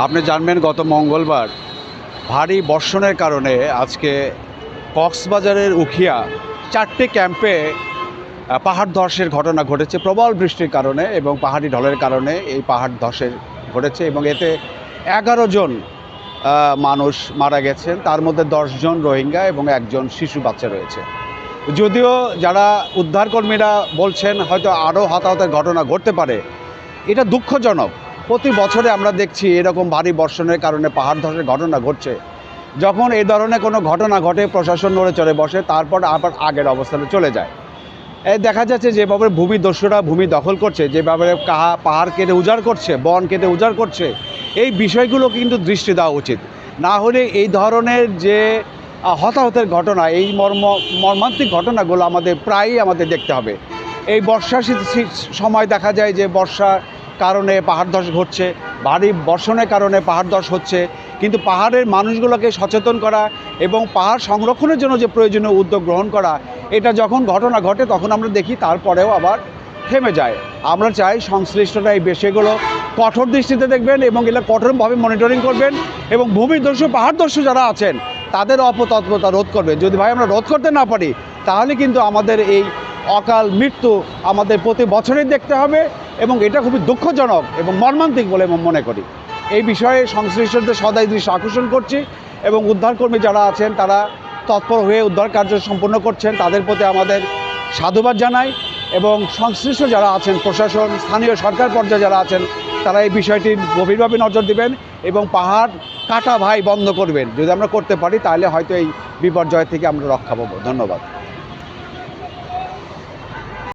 আপনি জানবেন গত মঙ্গলবার ভারী বর্ষণের কারণে আজকে কক্সবাজারের উখিয়া 4টে ক্যাম্পে পাহাড় ধসের ঘটনা ঘটেছে প্রবল বৃষ্টির কারণে এবং পাহাড়ি ঢলের কারণে এই পাহাড় ধসের ঘটেছে এবং এতে 11 জন মানুষ মারা গেছেন, তার মধ্যে 10 জন রোহিঙ্গা এবং একজন শিশু বাচ্চা রয়েছে। যদিও যারা উদ্ধারকর্মীরা বলছেন হয়তো আরও হতাহতের ঘটনা ঘটতে পারে, এটা দুঃখজনক। প্রতি বছরে আমরা দেখছি এরকম ভারী বর্ষণের কারণে পাহাড় ধসের ঘটনা ঘটছে। যখন এই ধরনের কোনো ঘটনা ঘটে প্রশাসন নড়ে চড়ে বসে, তারপর আবার আগের অবস্থানে চলে যায়। এই দেখা যাচ্ছে যেভাবে ভূমিদস্যুরা ভূমি দখল করছে, যেভাবে পাহাড় কেটে উজাড় করছে, বন কেটে উজাড় করছে, এই বিষয়গুলো কিন্তু দৃষ্টি দেওয়া উচিত। না হলে এই ধরনের যে হতাহতের ঘটনা, এই মর্মান্তিক ঘটনাগুলো প্রায়ই আমাদের দেখতে হবে। এই বর্ষার সময় দেখা যায় যে বর্ষার কারণে পাহাড় ধস ঘটছে, ভারী বর্ষণের কারণে পাহাড় ধস হচ্ছে, কিন্তু পাহাড়ের মানুষগুলোকে সচেতন করা এবং পাহাড় সংরক্ষণের জন্য যে প্রয়োজনীয় উদ্যোগ গ্রহণ করা, এটা যখন ঘটনা ঘটে তখন আমরা দেখি তারপরেও আবার থেমে যায়। আমরা চাই সংশ্লিষ্টরা এই বিষয়গুলো কঠোর দৃষ্টিতে দেখবেন এবং এগুলো কঠোরভাবে মনিটরিং করবেন এবং ভূমিদস্যু পাহাড়দস্যু যারা আছেন তাদের অপতৎপরতা রোধ করবেন। যদি ভাই আমরা রোধ করতে না পারি তাহলে কিন্তু আমাদের এই অকাল মৃত্যু আমাদের প্রতি বছরই দেখতে হবে এবং এটা খুবই দুঃখজনক এবং মর্মান্তিক বলে মনে করি। এই বিষয়ে সংশ্লিষ্টদের সদাই দৃষ্টি আকর্ষণ করছি এবং উদ্ধারকর্মী যারা আছেন তারা তৎপর হয়ে উদ্ধার কার্য সম্পন্ন করছেন, তাদের প্রতি আমাদের সাধুবাদ জানাই এবং সংশ্লিষ্ট যারা আছেন প্রশাসন, স্থানীয় সরকার পর্যায়ে যারা আছেন তারা এই বিষয়টির গভীরভাবে নজর দেবেন এবং পাহাড় কাটা বন্ধ করবেন। যদি আমরা করতে পারি তাহলে হয়তো এই বিপর্যয় থেকে আমরা রক্ষা পাবো। ধন্যবাদ।